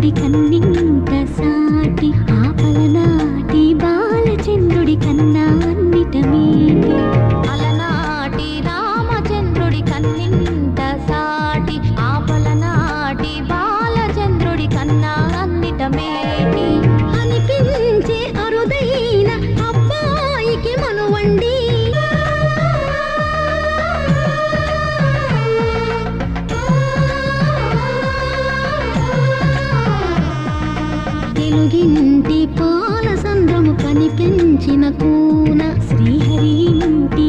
రామచంద్రుడి కన్నింత సాటి ఆపలనాటి బాలచంద్రుడి కన్నా అన్నిట మేటి అలనాటి రామచంద్రుడి కన్నింత సాటి ఆపలనాటి బాలచంద్రుడి కన్నా అన్నిట మేటి అనిపించే అరుదైన అబ్బాయికి మనువండి తెలుగింటి పాల సంద్రము కనిపించిన కూన శ్రీహరి ఇంటి